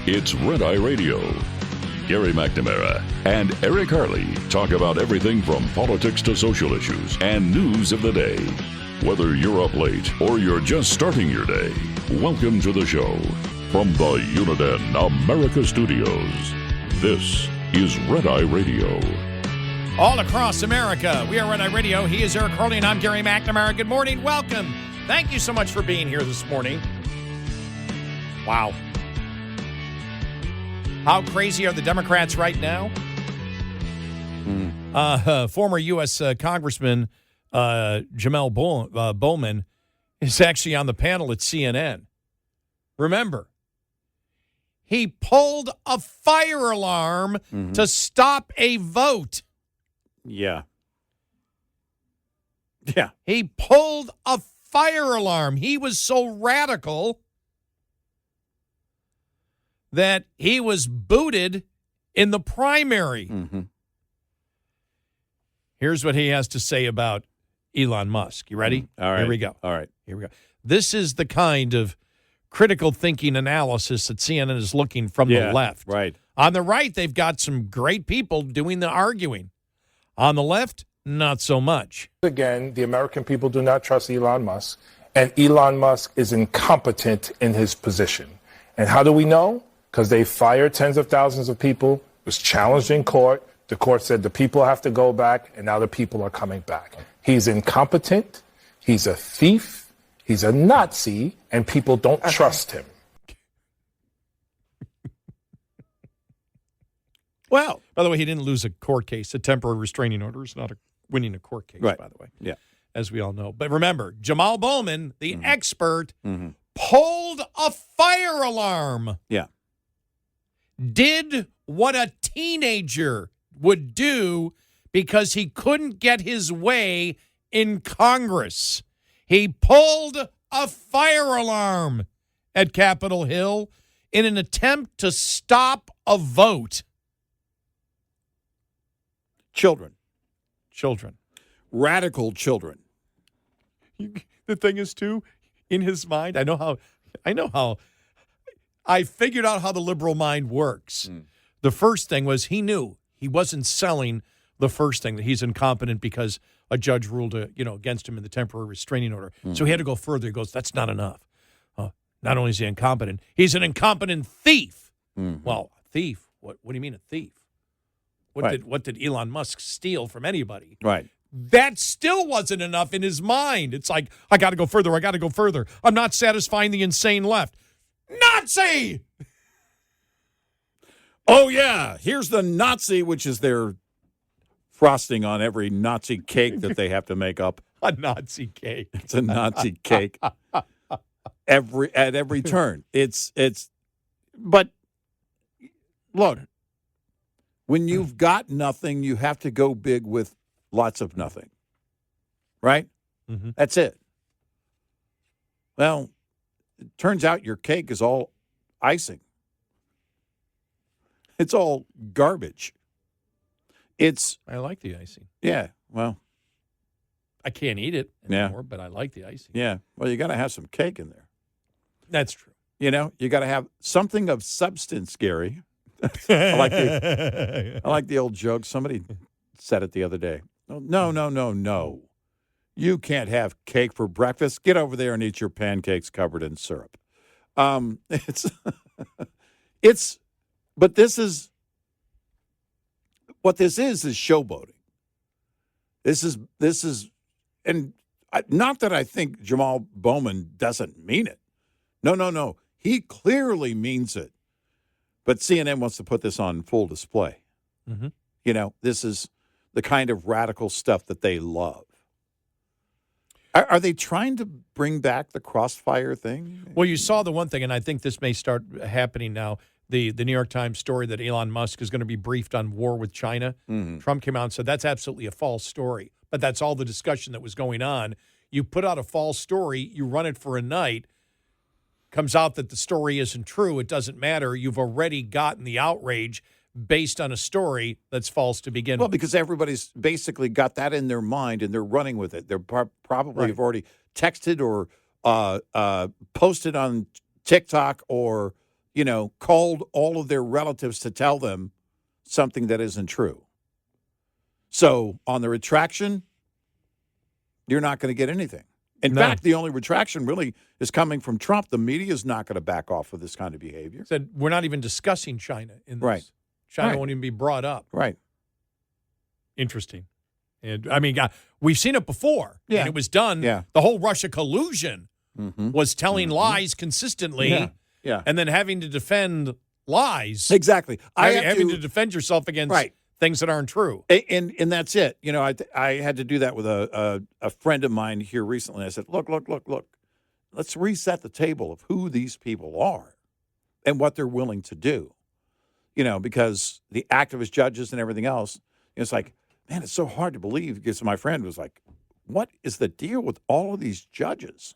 It's Red Eye Radio. Gary McNamara and Eric Harley talk about everything from politics to social issues and news of the day. Whether you're up late or you're just starting your day, welcome to the show. From the Uniden America Studios, this is Red Eye Radio. All across America, we are Red Eye Radio. He is Eric Harley, and I'm Gary McNamara. Good morning. Welcome. Thank you so much for being here this morning. Wow. How crazy are the Democrats right now? Former U.S. Congressman Jamel Bowman is actually on the panel at CNN. Remember, he pulled a fire alarm to stop a vote. Yeah. He pulled a fire alarm. He was so radical that he was booted in the primary. Here's what he has to say about Elon Musk. You ready? All right. Here we go. All right. Here we go. This is the kind of critical thinking analysis that CNN is looking from the left. Right. On the right, they've got some great people doing the arguing. On the left, not so much. Again, the American people do not trust Elon Musk, and Elon Musk is incompetent in his position. And how do we know? Because they fired tens of thousands of people, it was challenged in court. The court said the people have to go back, and now the people are coming back. He's incompetent, he's a thief, he's a Nazi, and people don't trust him. Well, by the way, he didn't lose a court case. A temporary restraining order is not winning a court case, Right. by the way. Yeah. As we all know. But remember, Jamal Bowman, the expert, pulled a fire alarm. Yeah. Did what a teenager would do because he couldn't get his way in Congress. He pulled a fire alarm at Capitol Hill in an attempt to stop a vote. Children. Radical children. The thing is, too, in his mind, I figured out how the liberal mind works. The first thing was he knew he wasn't selling the first thing, that he's incompetent because a judge ruled against him in the temporary restraining order. So he had to go further. He goes, that's not enough. Not only is he incompetent, he's an incompetent thief. Well, thief? What do you mean a thief? What did Elon Musk steal from anybody? Right. That still wasn't enough in his mind. It's like, I got to go further. I'm not satisfying the insane left. Nazi! Oh, yeah. Here's the Nazi, which is their frosting on every Nazi cake that they have to make up. A Nazi cake. It's a Nazi cake. At every turn. But look, when you've got nothing, you have to go big with lots of nothing. Right? That's it. Well, it turns out your cake is all icing. It's all garbage. I like the icing. Yeah, well. I can't eat it anymore, but I like the icing. Yeah, well, you got to have some cake in there. That's true. You got to have something of substance, Gary. I like the old joke. Somebody said it the other day. No. You can't have cake for breakfast. Get over there and eat your pancakes covered in syrup. But this is showboating. This is, and not that I think Jamal Bowman doesn't mean it. No. He clearly means it. But CNN wants to put this on full display. This is the kind of radical stuff that they love. Are they trying to bring back the crossfire thing? Well, you saw the one thing, and I think this may start happening now, the New York Times story that Elon Musk is going to be briefed on war with China. Trump came out and said that's absolutely a false story. But that's all the discussion that was going on. You put out a false story, you run it for a night, comes out that the story isn't true, it doesn't matter. You've already gotten the outrage based on a story that's false to begin with. Well, because everybody's basically got that in their mind and they're running with it. They're probably have already texted or posted on TikTok or, called all of their relatives to tell them something that isn't true. So on the retraction, you're not going to get anything. In fact, the only retraction really is coming from Trump. The media is not going to back off of this kind of behavior. Said we're not even discussing China in this. Right. China won't even be brought up. Right. Interesting. And I mean, we've seen it before. Yeah. And it was done. Yeah. The whole Russia collusion was telling lies consistently. Yeah. Yeah. And then having to defend lies. Exactly. Having to defend yourself against things that aren't true. And that's it. I had to do that with a friend of mine here recently. I said, look. Let's reset the table of who these people are and what they're willing to do. Because the activist judges and everything else, it's like, man, it's so hard to believe. Because my friend was like, what is the deal with all of these judges?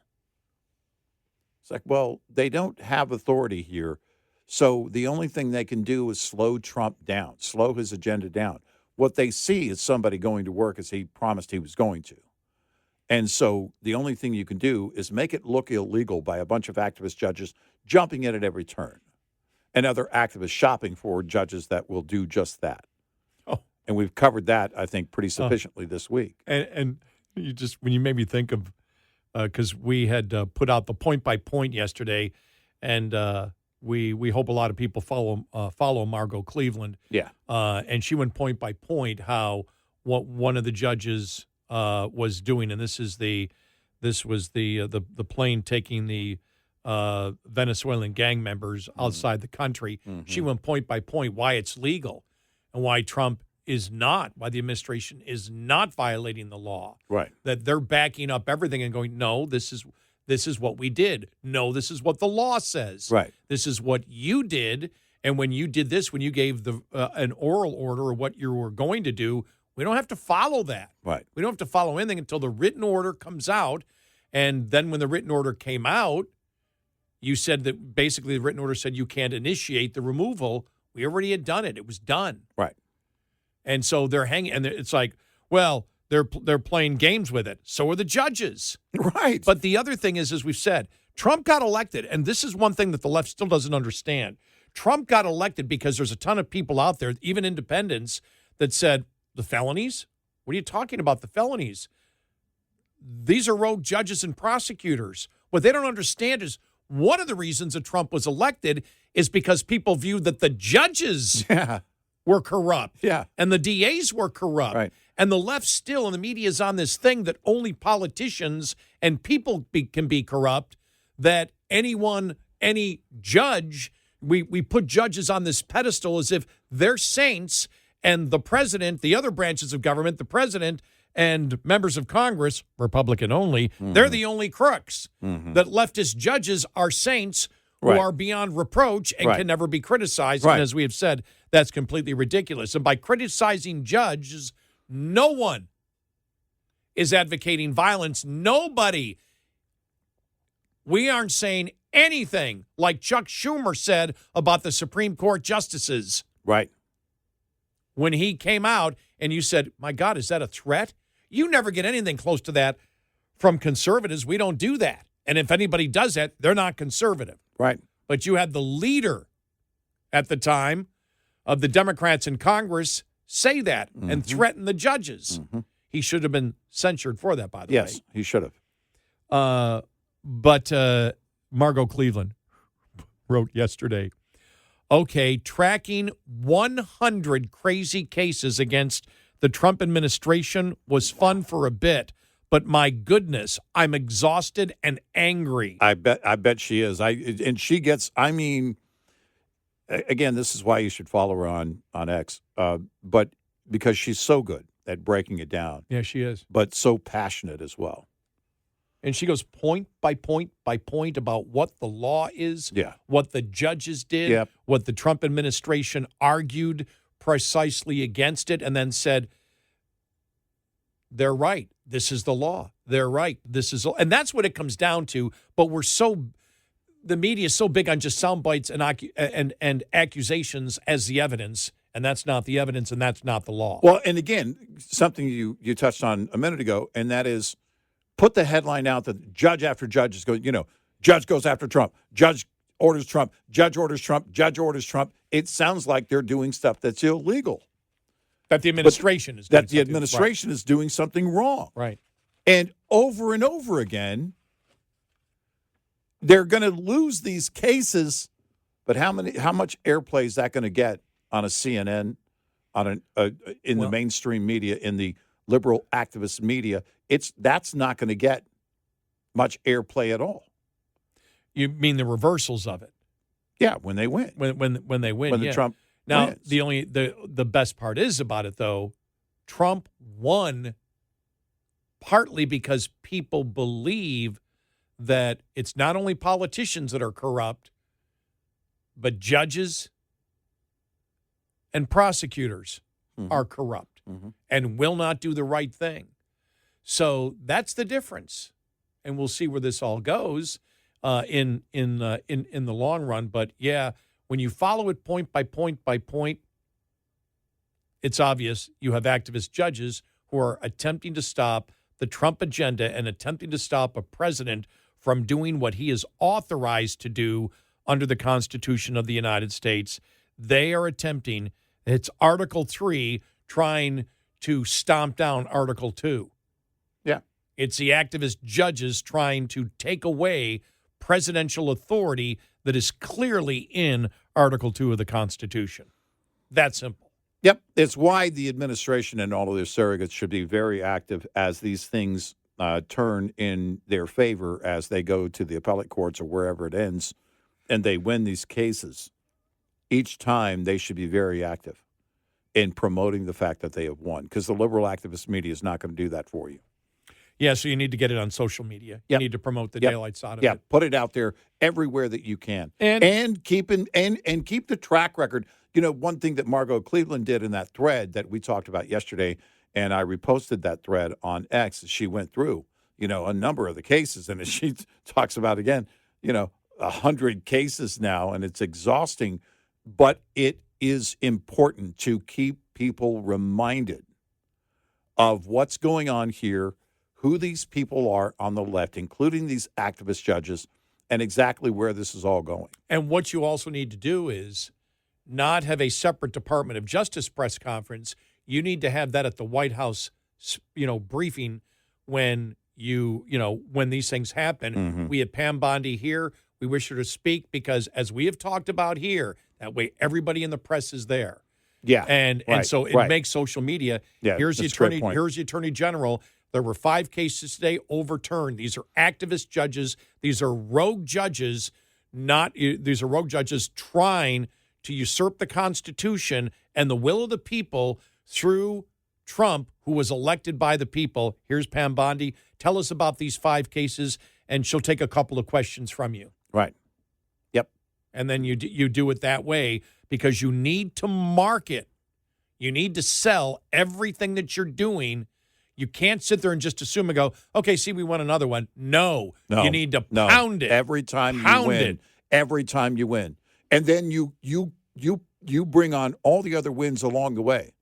It's like, well, they don't have authority here. So the only thing they can do is slow Trump down, slow his agenda down. What they see is somebody going to work as he promised he was going to. And so the only thing you can do is make it look illegal by a bunch of activist judges jumping in at every turn and other activists shopping for judges that will do just that. Oh. And we've covered that, I think, pretty sufficiently this week. And you just, when you made me think of, because we had put out the point by point yesterday, and we hope a lot of people follow Margot Cleveland. Yeah. And she went point by point how what one of the judges was doing, and this was the plane taking the Venezuelan gang members outside the country. Mm-hmm. She went point by point why it's legal and why Trump is not, why the administration is not violating the law. Right. That they're backing up everything and going, no, this is what we did. No, this is what the law says. Right. This is what you did. And when you did this, when you gave an oral order of what you were going to do, we don't have to follow that. Right. We don't have to follow anything until the written order comes out. And then when the written order came out, you said that basically the written order said you can't initiate the removal. We already had done it. It was done. Right. And so they're hanging, and it's like, well, they're playing games with it. So are the judges. Right. But the other thing is, as we've said, Trump got elected, and this is one thing that the left still doesn't understand. Trump got elected because there's a ton of people out there, even independents, that said, the felonies? What are you talking about, the felonies? These are rogue judges and prosecutors. What they don't understand is one of the reasons that Trump was elected is because people viewed that the judges were corrupt. Yeah. And the DAs were corrupt. Right. And the left still, and the media is on this thing that only politicians and people can be corrupt, that any judge, we put judges on this pedestal as if they're saints, and the president, the other branches of government, the president and members of Congress, Republican only, they're the only crooks. Mm-hmm. That leftist judges are saints who are beyond reproach and can never be criticized. Right. And as we have said, that's completely ridiculous. And by criticizing judges, no one is advocating violence. Nobody. We aren't saying anything like Chuck Schumer said about the Supreme Court justices. Right. When he came out and you said, my God, is that a threat? You never get anything close to that from conservatives. We don't do that. And if anybody does that, they're not conservative. Right. But you had the leader at the time of the Democrats in Congress say that and threaten the judges. Mm-hmm. He should have been censured for that, by the way. Yes, he should have. But Margot Cleveland wrote yesterday, okay, tracking 100 crazy cases against the Trump administration was fun for a bit, but my goodness, I'm exhausted and angry. I bet she is. And she gets, I mean, again, this is why you should follow her on X, but because she's so good at breaking it down. Yeah, she is. But so passionate as well. And she goes point by point by point about what the law is, what the judges did, what the Trump administration argued precisely against it, and then said, they're right. This is the law. They're right. This is, and that's what it comes down to. But the media is so big on just sound bites and accusations as the evidence, and that's not the evidence, and that's not the law. Well, and again, something you touched on a minute ago, and that is, put the headline out that judge after judge is going, judge goes after Trump. Judge orders Trump, judge orders Trump, judge orders Trump. It sounds like they're doing stuff that's illegal. That the administration is doing that the administration is doing something wrong. Right. And over again, they're going to lose these cases. But how much airplay is that going to get on a CNN, on in the mainstream media, in the liberal activist media? That's not going to get much airplay at all. You mean the reversals of it? Yeah, when they win. When they win. When the Trump now wins. the best part is about it though, Trump won partly because people believe that it's not only politicians that are corrupt, but judges and prosecutors are corrupt and will not do the right thing. So that's the difference, and we'll see where this all goes in the long run. But yeah, when you follow it point by point by point, it's obvious you have activist judges who are attempting to stop the Trump agenda and attempting to stop a president from doing what he is authorized to do under the Constitution of the United States. They are attempting, it's Article 3 trying to stomp down Article 2. Yeah. It's the activist judges trying to take away presidential authority that is clearly in Article 2 of the Constitution. That simple. Yep. It's why the administration and all of their surrogates should be very active as these things turn in their favor as they go to the appellate courts or wherever it ends, and they win these cases. Each time they should be very active in promoting the fact that they have won, because the liberal activist media is not going to do that for you. Yeah, so you need to get it on social media. You need to promote the daylights out of it. it. Put it out there everywhere that you can. And keep the track record. You know, one thing that Margot Cleveland did in that thread that we talked about yesterday, and I reposted that thread on X, she went through, a number of the cases, and as she talks about again, 100 cases now, and it's exhausting, but it is important to keep people reminded of what's going on here, who these people are on the left, including these activist judges, and exactly where this is all going. And what you also need to do is not have a separate Department of Justice press conference. You need to have that at the White House, briefing when when these things happen. Mm-hmm. We had Pam Bondi here. We wish her to speak because, as we have talked about here, that way everybody in the press is there. Yeah, and so it makes social media. Yeah, here's the Attorney General. There were 5 cases today overturned. These are activist judges. These are rogue judges. These are rogue judges trying to usurp the Constitution and the will of the people through Trump, who was elected by the people. Here's Pam Bondi. Tell us about these 5 cases, and she'll take a couple of questions from you. Right. Yep. And then you do it that way because you need to market. You need to sell everything that you're doing. You can't sit there and just assume and go, okay, see, we won another one. No. You need to pound it. Every time you win. Every time you win. And then you bring on all the other wins along the way.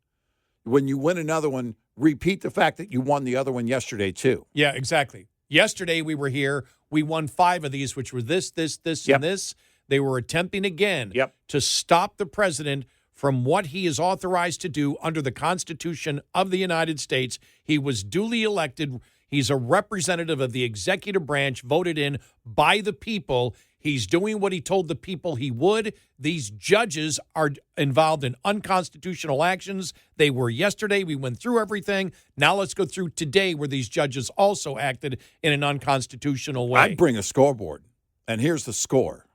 When you win another one, repeat the fact that you won the other one yesterday, too. Yeah, exactly. Yesterday we were here. We won 5 of these, which were this, and this. They were attempting again to stop the president from what he is authorized to do under the Constitution of the United States. He was duly elected. He's a representative of the executive branch voted in by the people. He's doing what he told the people he would. These judges are involved in unconstitutional actions. They were yesterday. We went through everything. Now let's go through today where these judges also acted in an unconstitutional way. I'd bring a scoreboard, and here's the score.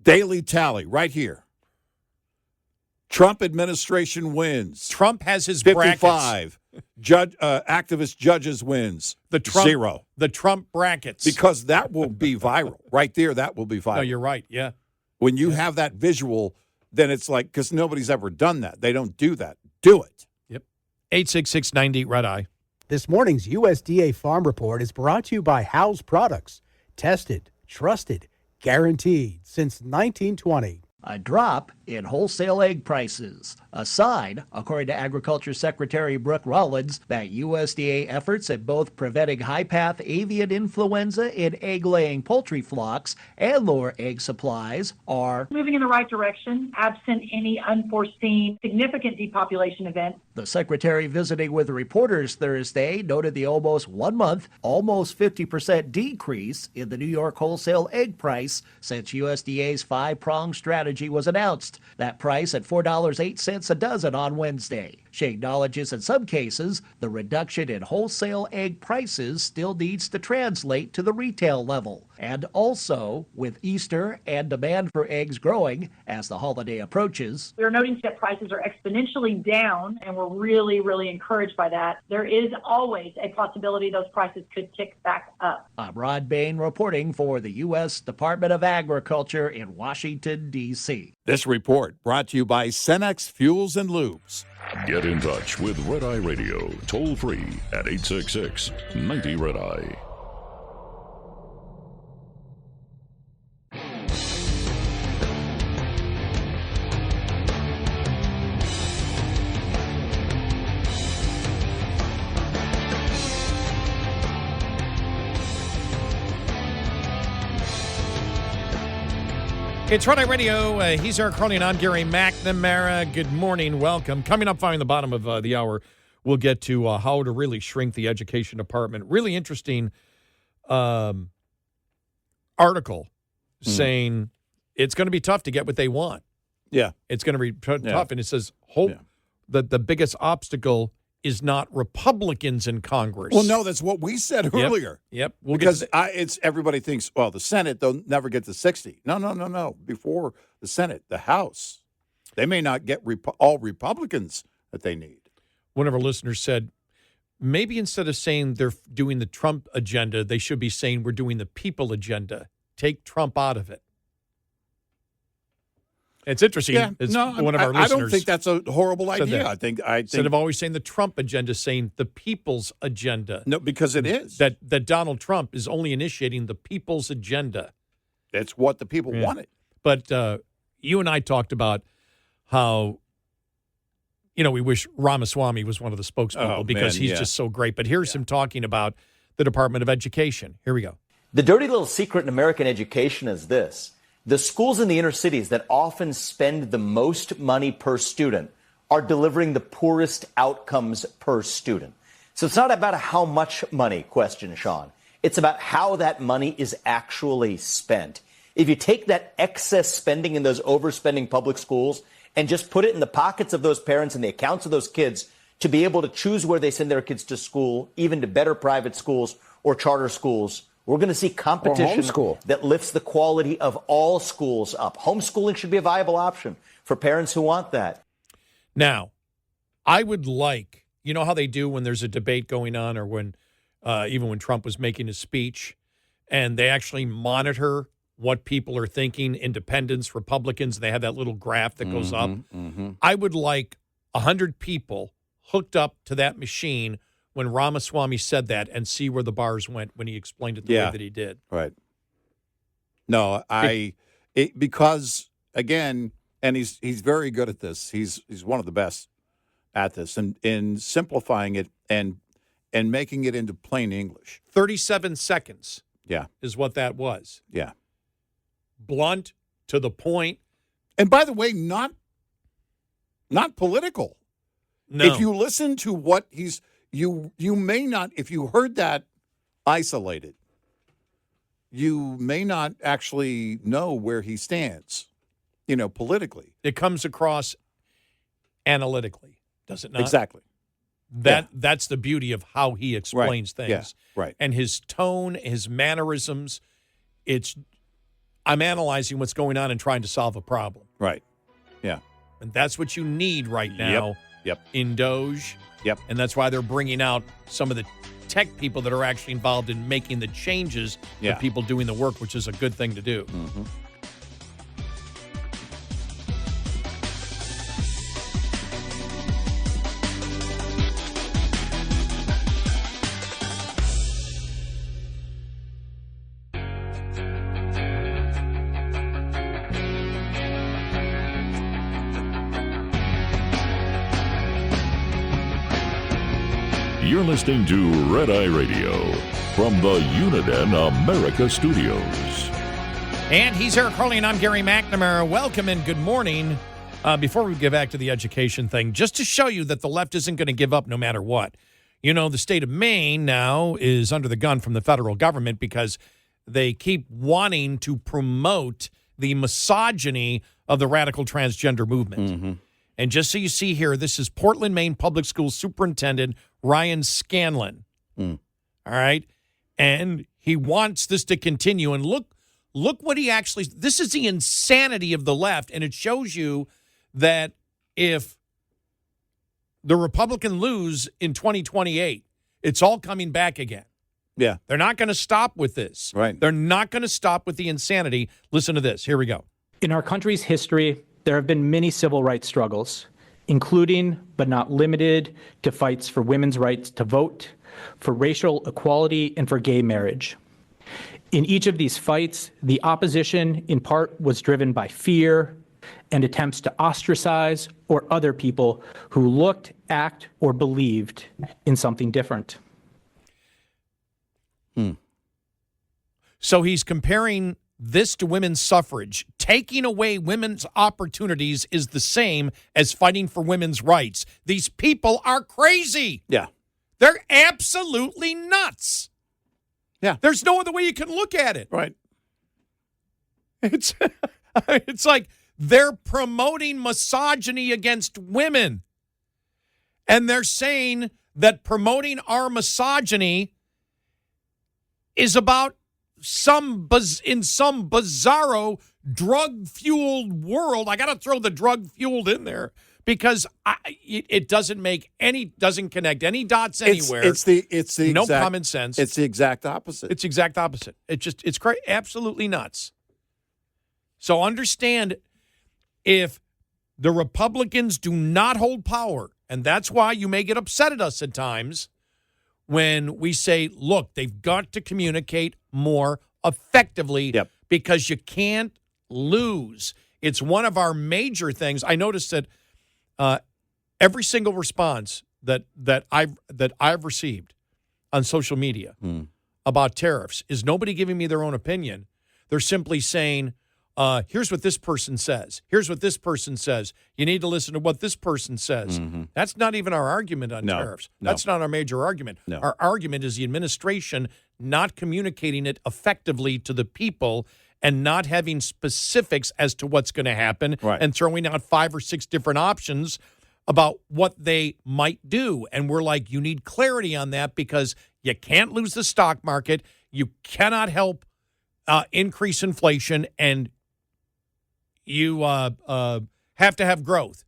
Daily tally right here. Trump administration wins. Trump has his 55. Activist judges wins. The Trump, 0. The Trump brackets. Because that will be viral. Right there, that will be viral. No, you're right, yeah. When you have that visual, then it's like, because nobody's ever done that. They don't do that. Do it. Yep. 866-98 Red Eye. This morning's USDA Farm Report is brought to you by House Products. Tested, trusted, guaranteed since 1920. A drop in wholesale egg prices. A sign, according to Agriculture Secretary Brooke Rollins, that USDA efforts at both preventing high-path avian influenza in egg-laying poultry flocks and lower egg supplies are moving in the right direction, absent any unforeseen significant depopulation event. The secretary, visiting with reporters Thursday, noted the almost 1 month, almost 50% decrease in the New York wholesale egg price since USDA's five-pronged strategy was announced. That price at $4.08 a dozen on Wednesday. She acknowledges in some cases the reduction in wholesale egg prices still needs to translate to the retail level. And also, with Easter and demand for eggs growing as the holiday approaches, We're noting that prices are exponentially down, and we're really, really encouraged by that. There is always a possibility those prices could tick back up. I'm Rod Bain reporting for the U.S. Department of Agriculture in Washington, D.C. This report brought to you by Cenex Fuels and Lubes. Get in touch with Red Eye Radio, toll free at 866-90-RED-EYE. It's Red Eye Radio. He's Eric Harley, and I'm Gary McNamara. Good morning. Welcome. Coming up following the bottom of the hour, we'll get to how to really shrink the education department. Really interesting article saying it's going to be tough to get what they want. Yeah. It's going to be tough. And it says, that the biggest obstacle is not Republicans in Congress. Well, no, that's what we said earlier. Yep. Because it's everybody thinks, well, the Senate, they'll never get to 60. No. Before the Senate, the House, they may not get all Republicans that they need. One of our listeners said, maybe instead of saying they're doing the Trump agenda, they should be saying we're doing the people agenda. Take Trump out of it. It's interesting. Yeah, One of our listeners. I don't think that's a horrible idea. I think instead of always saying the Trump agenda, saying the people's agenda. No, because it is. That Donald Trump is only initiating the people's agenda. That's what the people wanted. But you and I talked about how, we wish Ramaswamy was one of the spokespeople because he's just so great. But here's him talking about the Department of Education. Here we go. The dirty little secret in American education is this. The schools in the inner cities that often spend the most money per student are delivering the poorest outcomes per student. So it's not about a how much money question, Sean. It's about how that money is actually spent. If you take that excess spending in those overspending public schools and just put it in the pockets of those parents and the accounts of those kids to be able to choose where they send their kids to school, even to better private schools or charter schools, we're going to see competition that lifts the quality of all schools up. Homeschooling should be a viable option for parents who want that. Now, I would like, how they do when there's a debate going on or when, even when Trump was making his speech, and they actually monitor what people are thinking, independents, Republicans, and they have that little graph that goes up. I would like 100 people hooked up to that machine when Ramaswamy said that and see where the bars went when he explained it the way that he did. Right. No, because, again, and he's very good at this. He's one of the best at this, and in simplifying it and making it into plain English. 37 seconds is what that was. Yeah. Blunt, to the point. And by the way, not political. No. If you listen to what he's... You may not, if you heard that isolated, you may not actually know where he stands, politically. It comes across analytically, does it not? Exactly. That's the beauty of how he explains things. Yeah, right. And his tone, his mannerisms, I'm analyzing what's going on and trying to solve a problem. Right. Yeah. And that's what you need right now in Doge. Yep. And that's why they're bringing out some of the tech people that are actually involved in making the changes for people doing the work, which is a good thing to do. Mm-hmm. You're listening to Red Eye Radio from the Uniden America Studios. And he's Eric Harley, and I'm Gary McNamara. Welcome and good morning. Before we get back to the education thing, just to show you that the left isn't going to give up no matter what. You know, the state of Maine now is under the gun from the federal government because they keep wanting to promote the misogyny of the radical transgender movement. Mm-hmm. And just so you see here, this is Portland, Maine Public Schools Superintendent Ryan Scanlon. All right? And he wants this to continue. And look what he actually, this is the insanity of the left. And it shows you that if the Republicans lose in 2028, it's all coming back again. Yeah. They're not going to stop with this. Right. They're not going to stop with the insanity. Listen to this. Here we go. In our country's history, there have been many civil rights struggles, including but not limited to fights for women's rights to vote, for racial equality, and for gay marriage. In each of these fights, the opposition in part was driven by fear and attempts to ostracize or other people who looked, act, or believed in something different. So he's comparing this to women's suffrage. Taking away women's opportunities is the same as fighting for women's rights. These people are crazy. Yeah. They're absolutely nuts. Yeah. There's no other way you can look at it. Right. It's like they're promoting misogyny against women. And they're saying that promoting our misogyny is about in some bizarro drug-fueled world. I got to throw the drug-fueled in there because it doesn't connect any dots anywhere. It's the no exact, common sense. It's the exact opposite. It's the exact opposite. It's absolutely nuts. So understand, if the Republicans do not hold power, and that's why you may get upset at us at times when we say, look, they've got to communicate more effectively because you can't lose. It's one of our major things. I noticed that every single response that I've received on social media about tariffs is nobody giving me their own opinion. They're simply saying, here's what this person says. Here's what this person says. You need to listen to what this person says. Mm-hmm. That's not even our argument on tariffs. That's not our major argument. No. Our argument is the administration not communicating it effectively to the people and not having specifics as to what's going to happen and throwing out 5 or 6 different options about what they might do. And we're like, you need clarity on that because you can't lose the stock market. You cannot help increase inflation, and you have to have growth.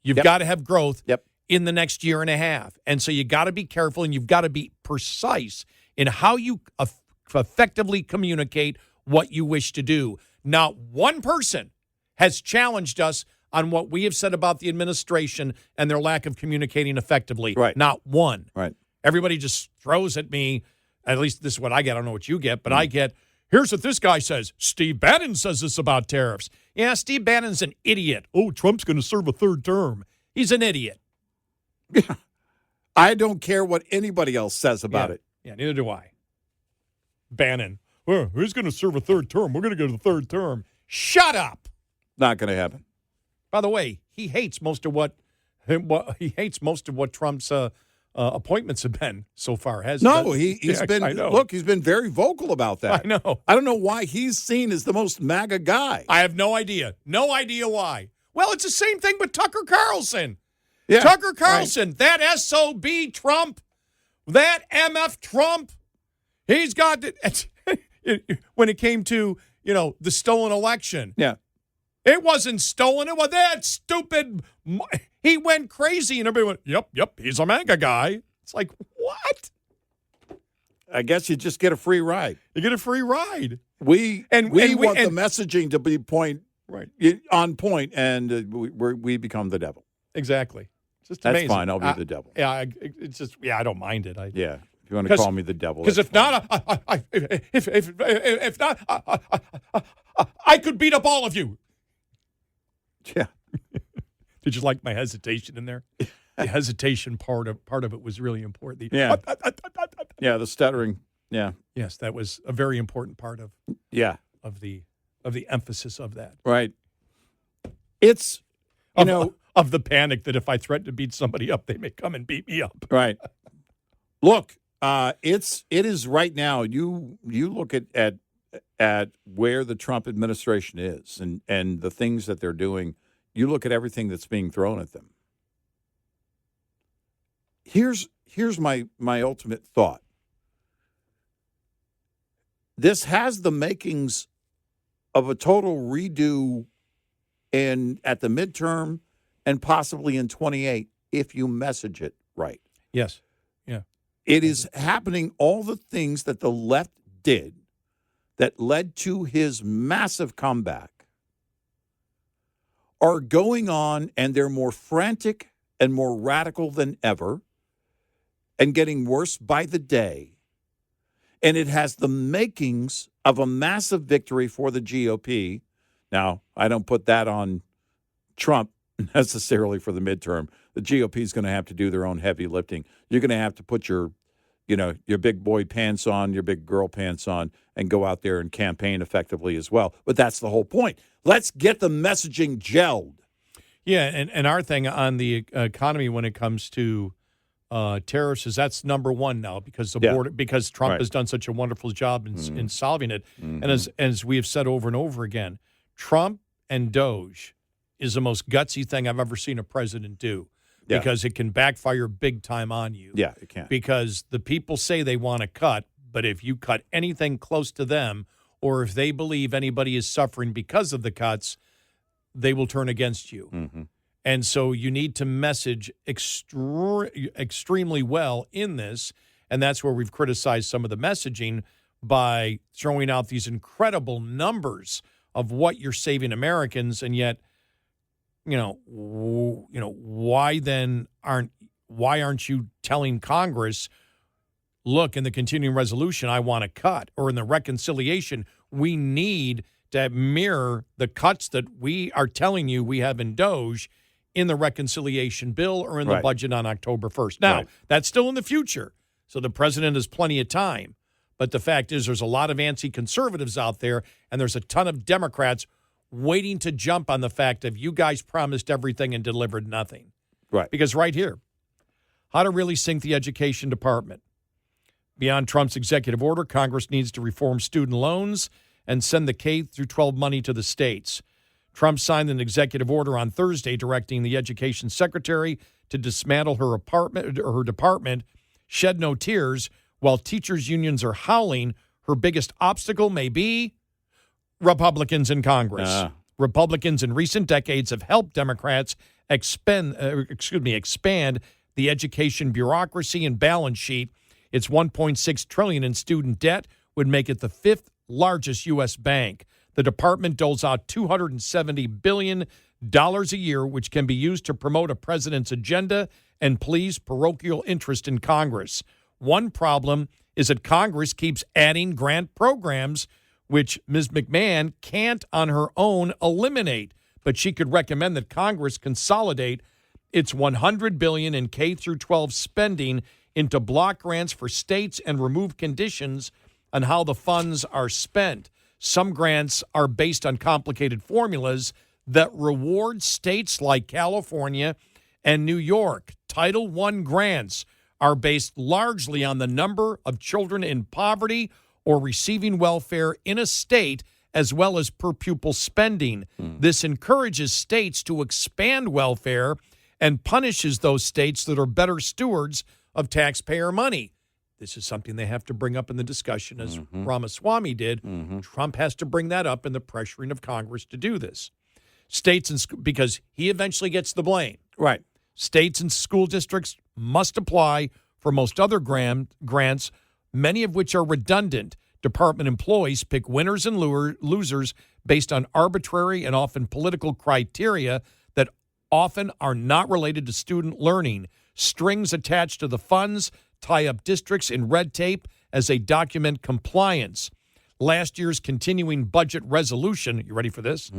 You've got to have growth in the next year and a half. And so you got to be careful, and you've got to be precise in how you effectively communicate what you wish to do. Not one person has challenged us on what we have said about the administration and their lack of communicating effectively. Right. Not one. Right. Everybody just throws at me, at least this is what I get. I don't know what you get, but I get, here's what this guy says. Steve Bannon says this about tariffs. Yeah, Steve Bannon's an idiot. Oh, Trump's going to serve a 3rd term. He's an idiot. I don't care what anybody else says about it. Yeah, neither do I. Bannon. Well, who's going to serve a 3rd term? We're going to go to the 3rd term. Shut up. Not going to happen. By the way, he hates most of what Trump's appointments have been so far, hasn't he? No, he's been. Look, he's been very vocal about that. I know. I don't know why he's seen as the most MAGA guy. I have no idea. No idea why. Well, it's the same thing with Tucker Carlson. Yeah, Tucker Carlson, that SOB Trump, that MF Trump, he's got when it came to, the stolen election. Yeah. It wasn't stolen. It was that stupid. He went crazy, and everybody went, yep, he's a MAGA guy. It's like, what? I guess you just get a free ride. You get a free ride. We want the messaging to be on point, and we become the devil. Exactly. Just That's amazing. fine. I'll be the devil. Yeah, it's just I don't mind it. If you want to call me the devil, because if not, I could beat up all of you. Yeah. Did you like my hesitation in there? the hesitation part of it was really important. Yeah. Yeah, the stuttering. Yeah. Yes, that was a very important part of the emphasis of that. Right. It's of the panic that if I threaten to beat somebody up, they may come and beat me up. Right. Look, it is right now. You look at where the Trump administration is and the things that they're doing. You look at everything that's being thrown at them. Here's my ultimate thought. This has the makings of a total redo at the midterm and possibly in 28 if you message it right. Yes. Yeah. It is happening, all the things that the left did that led to his massive comeback are going on, and they're more frantic and more radical than ever and getting worse by the day. And it has the makings of a massive victory for the GOP. Now, I don't put that on Trump necessarily for the midterm. The GOP is going to have to do their own heavy lifting. You're going to have to put your big boy pants on, your big girl pants on, and go out there and campaign effectively as well. But that's the whole point. Let's get the messaging gelled. Yeah, and our thing on the economy when it comes to tariffs is that's number one now because the border, because Trump has done such a wonderful job in solving it. Mm-hmm. And as we have said over and over again, Trump and Doge is the most gutsy thing I've ever seen a president do because it can backfire big time on you. Yeah, it can. Because the people say they want to cut, but if you cut anything close to them or if they believe anybody is suffering because of the cuts, they will turn against you. Mm-hmm. And so you need to message extremely well in this, and that's where we've criticized some of the messaging by throwing out these incredible numbers of what you're saving Americans, and yet, why aren't you telling Congress, look, in the continuing resolution, I want to cut, or in the reconciliation, we need to mirror the cuts that we are telling you we have in Doge in the reconciliation bill or in the budget on October 1st. Now, that's still in the future, so the president has plenty of time. But the fact is there's a lot of anti-conservatives out there, and there's a ton of Democrats waiting to jump on the fact that you guys promised everything and delivered nothing. Right. Because right here, how to really sink the education department. Beyond Trump's executive order, Congress needs to reform student loans and send the K-12 money to the states. Trump signed an executive order on Thursday directing the education secretary to dismantle her department, shed no tears, while teachers' unions are howling. Her biggest obstacle may be Republicans in Congress. Republicans in recent decades have helped Democrats expand the education bureaucracy and balance sheet. Its $1.6 trillion in student debt would make it the fifth largest U.S. bank. The department doles out $270 billion a year, which can be used to promote a president's agenda and please parochial interest in Congress. One problem is that Congress keeps adding grant programs, which Ms. McMahon can't on her own eliminate, but she could recommend that Congress consolidate its $100 billion in K-12 spending into block grants for states and remove conditions on how the funds are spent. Some grants are based on complicated formulas that reward states like California and New York. Title I grants are based largely on the number of children in poverty or receiving welfare in a state, as well as per pupil spending. This encourages states to expand welfare and punishes those states that are better stewards of taxpayer money. This is something they have to bring up in the discussion, as Ramaswamy did. Trump has to bring that up in the pressuring of Congress to do this. States and because he eventually gets the blame. Right. States and school districts must apply for most other grants, many of which are redundant. Department employees pick winners and losers based on arbitrary and often political criteria that often are not related to student learning. Strings attached to the funds tie up districts in red tape as they document compliance. Last year's continuing budget resolution, you ready for this?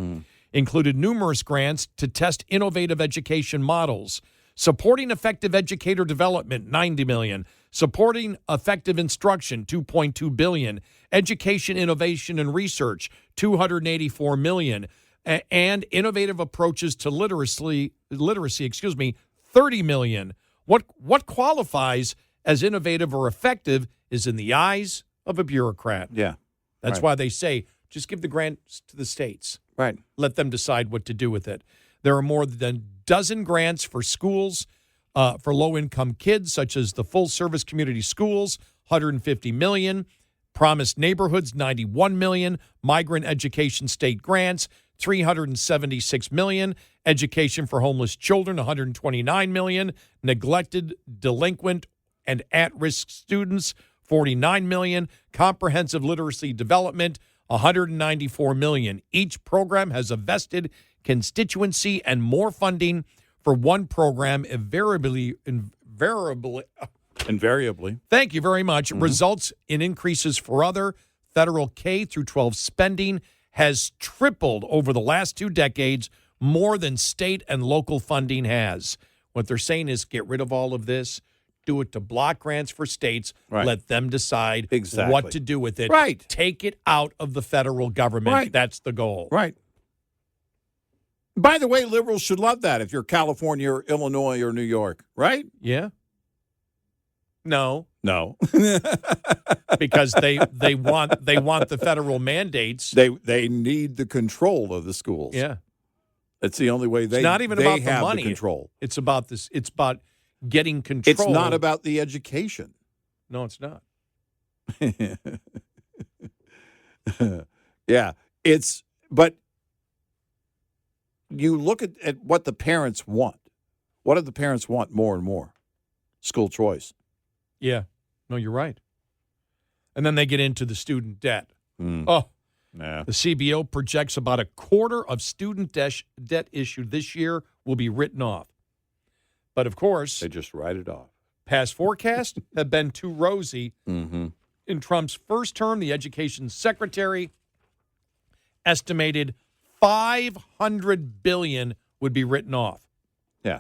Included numerous grants to test innovative education models. Supporting effective educator development, $90 million. Supporting effective instruction, $2.2 billion. Education, innovation, and research, $284 million. And innovative approaches to literacy, $30 million. What qualifies as innovative or effective is in the eyes of a bureaucrat. Yeah. That's right. why they say, just give the grants to the states. Right. Let them decide what to do with it. There are more than a dozen grants for schools for low-income kids, such as the full-service community schools, $150 million. Promised neighborhoods, $91 million. Migrant education state grants, $376 million. Education for homeless children, $129 million. Neglected, delinquent, and at-risk students, $49 million. Comprehensive literacy development, $194 million. Each program has a vested constituency and more funding for one program invariably. Thank you very much. Results in increases for other. Federal K through 12 spending has tripled over the last 2 decades, more than state and local funding has. What they're saying is get rid of all of this, do it to block grants for states, let them decide what to do with it. Right. Take it out of the federal government. Right. That's the goal. Right. By the way, liberals should love that if you're California or Illinois or New York, right? Yeah. No. No. Because they want the federal mandates. They need the control of the schools. Yeah. It's the only way it's not even about the money. The control. It's about this. It's about getting control. It's not about the education. No, it's not. Yeah. But you look at what the parents want. What do the parents want more and more? School choice. Yeah. No, you're right. And then they get into the student debt. Yeah. The CBO projects about a quarter of student debt issued this year will be written off. But, of course, They just write it off. past forecasts have been too rosy. In Trump's first term, the education secretary estimated $500 billion would be written off. Yeah.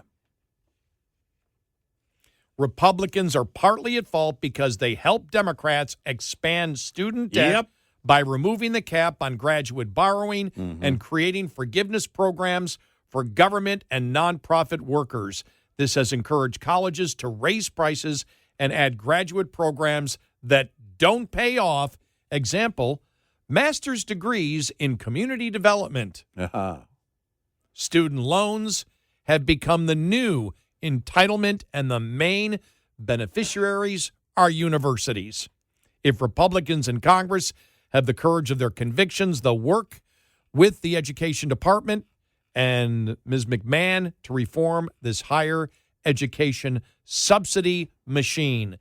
Republicans are partly at fault because they helped Democrats expand student debt by removing the cap on graduate borrowing and creating forgiveness programs for government and nonprofit workers. This has encouraged colleges to raise prices and add graduate programs that don't pay off. Example, master's degrees in community development. Student loans have become the new entitlement, and the main beneficiaries are universities. If Republicans in Congress have the courage of their convictions, they'll work with the Education Department and Ms. McMahon to reform this higher education subsidy machine.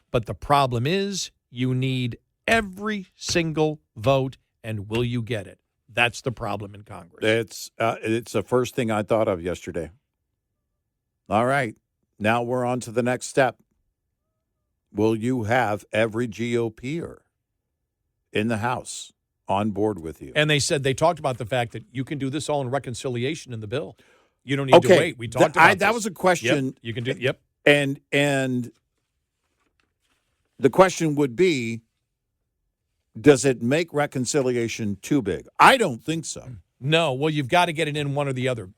But the problem is you need every single vote, and will you get it? That's the problem in Congress. It's the first thing I thought of yesterday. All right. Now we're on to the next step. Will you have every GOPer in the House on board with you? And they talked about the fact that you can do this all in reconciliation in the bill. You don't need to wait. We talked about that this. was a question. Yep, you can do. Yep. And the question would be, does it make reconciliation too big? I don't think so. No. Well, you've got to get it in one or the other.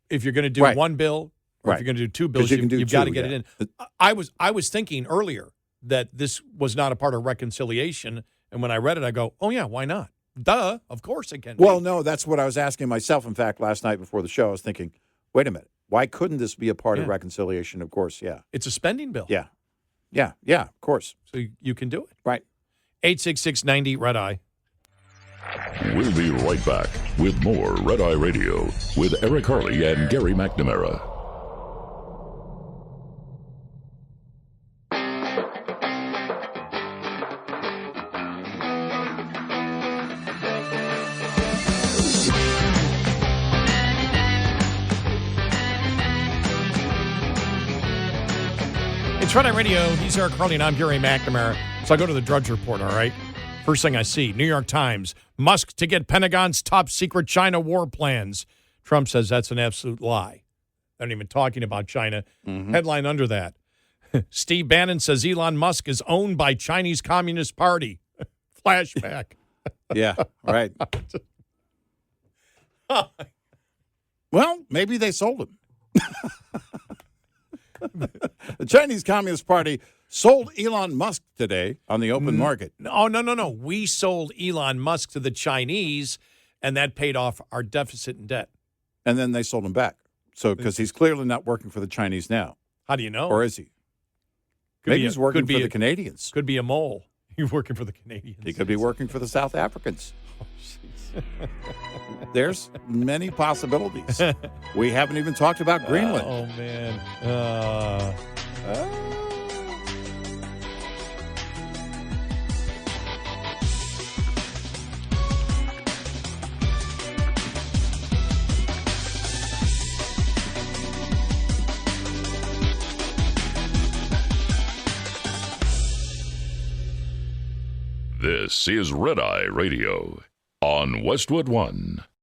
If you're going to do one bill, or if you're going to do two bills, you've got to get it in. I was thinking earlier that this was not a part of reconciliation, and when I read it, I go, oh yeah, why not? Duh, of course it can. Well, no, that's what I was asking myself. In fact, last night before the show, I was thinking, wait a minute, why couldn't this be a part of reconciliation? Of course, yeah. It's a spending bill. Yeah, of course. So you can do it. Right. 866-90 Red Eye. We'll be right back with more Red Eye Radio with Eric Harley and Gary McNamara. It's Red Eye Radio. He's Eric Harley, and I'm Gary McNamara. So I go to the Drudge Report, all right? First thing I see, New York Times, Musk to get Pentagon's top secret China war plans. Trump says that's an absolute lie. They're not even talking about China. Headline under that. Steve Bannon says Elon Musk is owned by Chinese Communist Party. Flashback. Yeah, right. Well, maybe they sold him. The Chinese Communist Party sold Elon Musk today on the open market. Oh, no. We sold Elon Musk to the Chinese, and that paid off our deficit and debt. And then they sold him back. So, because he's clearly not working for the Chinese now. How do you know? Or is he? Maybe he's working for the Canadians. Could be a mole. He's working for the Canadians. He could be working for the South Africans. There's many possibilities. We haven't even talked about Greenland. Oh, man. This is Red Eye Radio on Westwood One.